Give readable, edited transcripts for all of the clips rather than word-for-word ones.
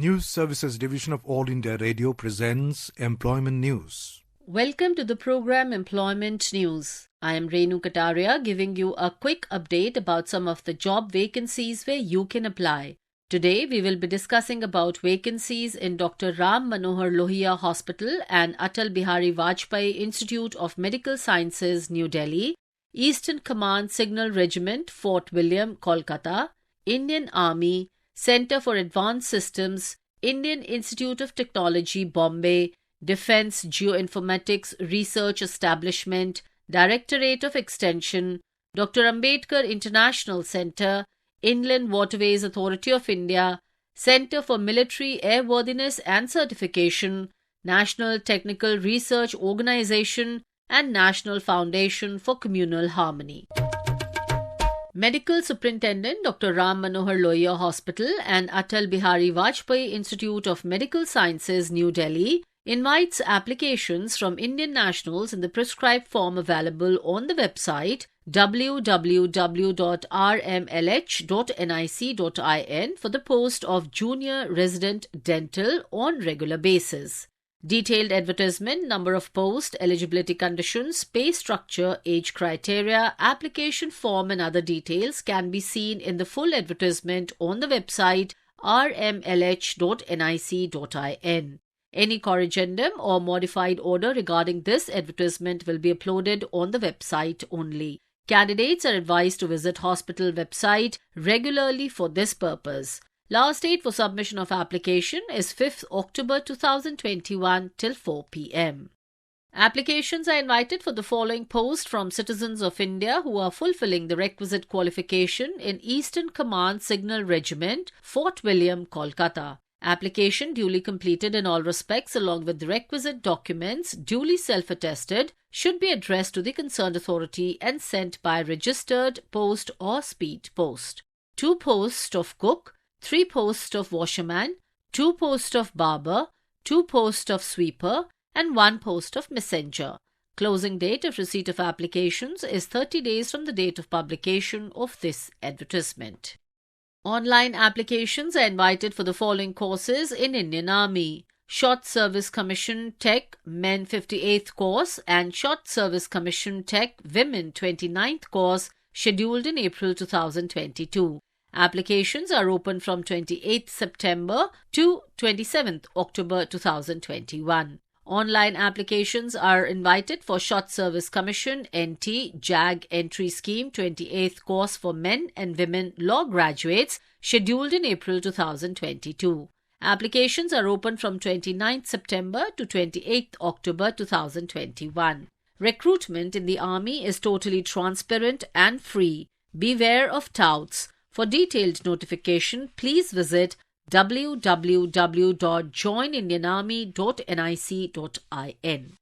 News Services Division of All India Radio presents Employment News. Welcome to the program Employment News. I am Renu Kataria giving you a quick update about some of the job vacancies where you can apply. Today we will be discussing about vacancies in Dr. Ram Manohar Lohia Hospital and Atal Bihari Vajpayee Institute of Medical Sciences, New Delhi, Eastern Command Signal Regiment, Fort William, Kolkata, Indian Army, Centre for Advanced Systems, Indian Institute of Technology, Bombay, Defence Geoinformatics Research Establishment, Directorate of Extension, Dr. Ambedkar International Centre, Inland Waterways Authority of India, Centre for Military Airworthiness and Certification, National Technical Research Organisation, and National Foundation for Communal Harmony. Medical Superintendent Dr. Ram Manohar Lohia Hospital and Atal Bihari Vajpayee Institute of Medical Sciences, New Delhi, invites applications from Indian nationals in the prescribed form available on the website www.rmlh.nic.in for the post of Junior Resident Dental on regular basis. Detailed advertisement, number of post, eligibility conditions, pay structure, age criteria, application form and other details can be seen in the full advertisement on the website rmlh.nic.in. Any corrigendum or modified order regarding this advertisement will be uploaded on the website only. Candidates are advised to visit hospital website regularly for this purpose. Last date for submission of application is 5th October 2021 till 4 p.m. Applications are invited for the following post from citizens of India who are fulfilling the requisite qualification in Eastern Command Signal Regiment, Fort William, Kolkata. Application duly completed in all respects along with the requisite documents duly self-attested should be addressed to the concerned authority and sent by registered post or speed post. 2 posts of cook, 3 posts of washerman, 2 posts of barber, 2 posts of sweeper, and 1 post of messenger. Closing date of receipt of applications is 30 days from the date of publication of this advertisement. Online applications are invited for the following courses in Indian Army: Short Service Commission Tech Men 58th course and Short Service Commission Tech Women 29th course scheduled in April 2022. Applications are open from 28th September to 27th October 2021. Online applications are invited for Short Service Commission NT JAG Entry Scheme 28th course for men and women law graduates scheduled in April 2022. Applications are open from 29th September to 28th October 2021. Recruitment in the Army is totally transparent and free. Beware of touts. For detailed notification, please visit www.joinindianarmy.nic.in.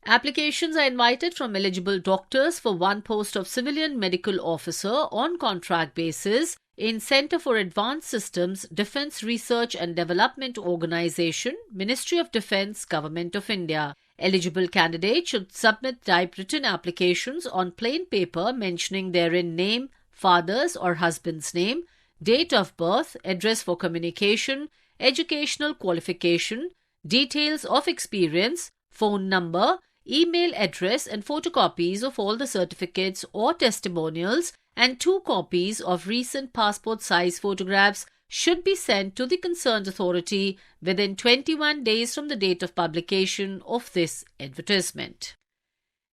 Applications are invited from eligible doctors for 1 post of Civilian Medical Officer on contract basis in Centre for Advanced Systems, Defence Research and Development Organisation, Ministry of Defence, Government of India. Eligible candidates should submit typewritten applications on plain paper mentioning therein name, father's or husband's name, date of birth, address for communication, educational qualification, details of experience, phone number, email address and photocopies of all the certificates or testimonials and 2 copies of recent passport size photographs should be sent to the concerned authority within 21 days from the date of publication of this advertisement.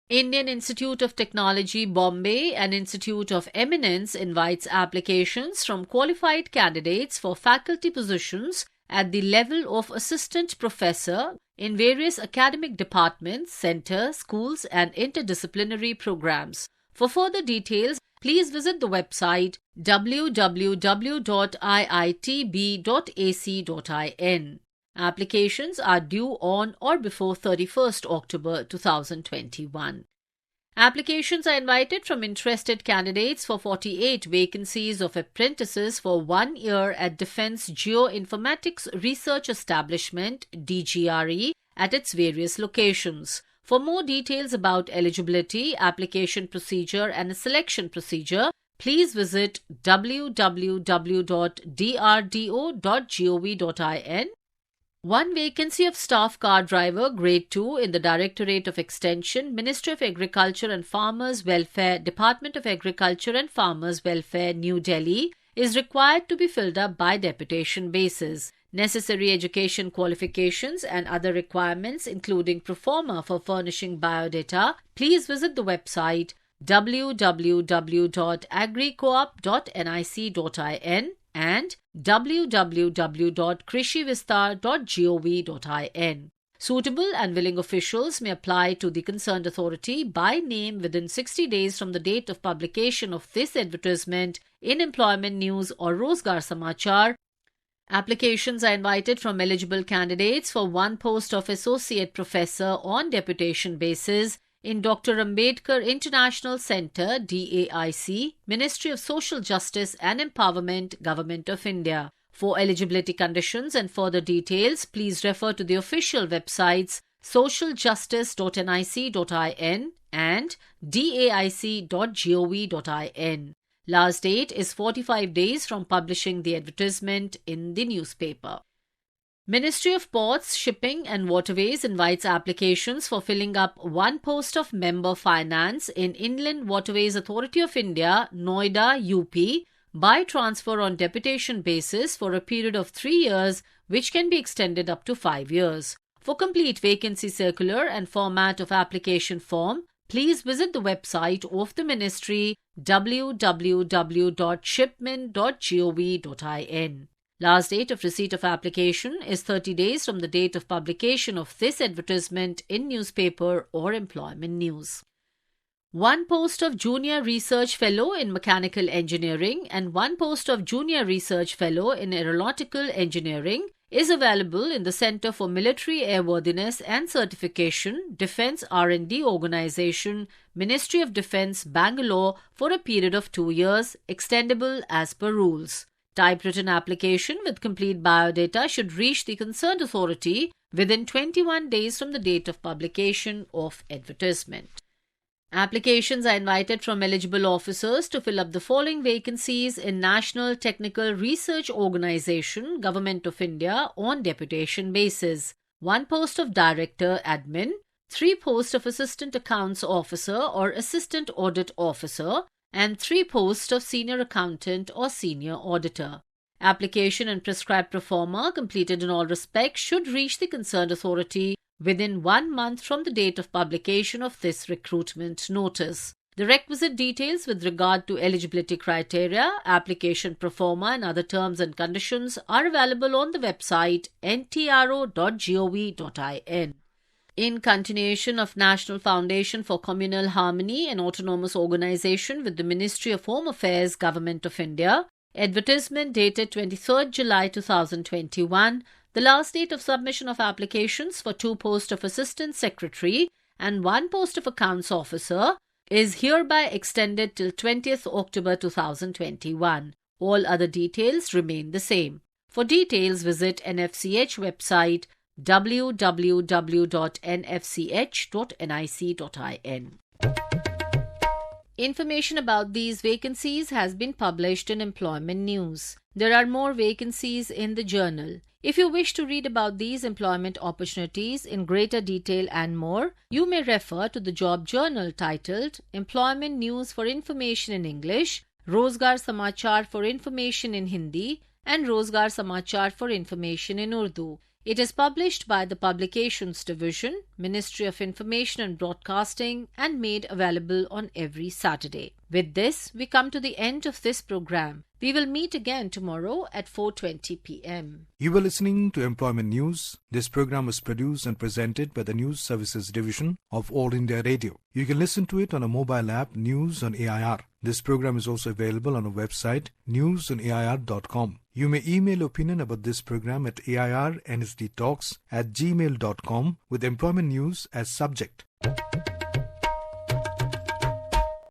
Indian Institute of Technology, Bombay, an institute of eminence, invites applications from qualified candidates for faculty positions at the level of assistant professor in various academic departments, centers, schools, and interdisciplinary programs. For further details, please visit the website www.iitb.ac.in. Applications are due on or before 31st October 2021. Applications are invited from interested candidates for 48 vacancies of apprentices for 1 year at Defence Geoinformatics Research Establishment (DGRE) at its various locations. For more details about eligibility, application procedure and selection procedure, please visit www.drdo.gov.in. One vacancy of staff car driver grade 2 in the Directorate of Extension, Ministry of Agriculture and Farmers Welfare, Department of Agriculture and Farmers Welfare, New Delhi, is required to be filled up by deputation basis. Necessary education qualifications and other requirements, including pro forma for furnishing biodata, please visit the website www.agricoop.nic.in and www.krishivistar.gov.in. Suitable and willing officials may apply to the concerned authority by name within 60 days from the date of publication of this advertisement in Employment News or Rozgar Samachar. Applications are invited from eligible candidates for one post of Associate Professor on deputation basis in Dr. Ambedkar International Centre, DAIC, Ministry of Social Justice and Empowerment, Government of India. For eligibility conditions and further details, please refer to the official websites socialjustice.nic.in and daic.gov.in. Last date is 45 days from publishing the advertisement in the newspaper. Ministry of Ports, Shipping and Waterways invites applications for filling up one post of Member Finance in Inland Waterways Authority of India, Noida, UP, by transfer on deputation basis for a period of 3 years, which can be extended up to 5 years. For complete vacancy circular and format of application form, please visit the website of the Ministry www.shipmin.gov.in. Last date of receipt of application is 30 days from the date of publication of this advertisement in newspaper or Employment News. One post of Junior Research Fellow in Mechanical Engineering and one post of Junior Research Fellow in Aeronautical Engineering is available in the Centre for Military Airworthiness and Certification, Defence R&D Organisation, Ministry of Defence, Bangalore for a period of 2 years, extendable as per rules. Typewritten application with complete biodata should reach the concerned authority within 21 days from the date of publication of advertisement. Applications are invited from eligible officers to fill up the following vacancies in National Technical Research Organisation, Government of India on deputation basis. One post of Director Admin, 3 posts of Assistant Accounts Officer or Assistant Audit Officer, and 3 posts of Senior Accountant or Senior Auditor. Application and prescribed pro forma completed in all respects should reach the concerned authority within 1 month from the date of publication of this recruitment notice. The requisite details with regard to eligibility criteria, application pro forma and other terms and conditions are available on the website ntro.gov.in. In continuation of National Foundation for Communal Harmony and Autonomous Organisation with the Ministry of Home Affairs, Government of India, advertisement dated 23rd July 2021, the last date of submission of applications for 2 posts of Assistant Secretary and 1 post of Accounts Officer is hereby extended till 20th October 2021. All other details remain the same. For details, visit NFCH website www.nfch.nic.in. Information about these vacancies has been published in Employment News. There are more vacancies in the journal. If you wish to read about these employment opportunities in greater detail and more, you may refer to the job journal titled Employment News for Information in English, Rozgar Samachar for Information in Hindi, and Rozgar Samachar for Information in Urdu. It is published by the Publications Division, Ministry of Information and Broadcasting, and made available on every Saturday. With this, we come to the end of this program. We will meet again tomorrow at 4:20 p.m. You were listening to Employment News. This program was produced and presented by the News Services Division of All India Radio. You can listen to it on a mobile app, News on AIR. This program is also available on our website, newsonair.com. You may email opinion about this program at airnsdtalks@gmail.com with Employment News as subject.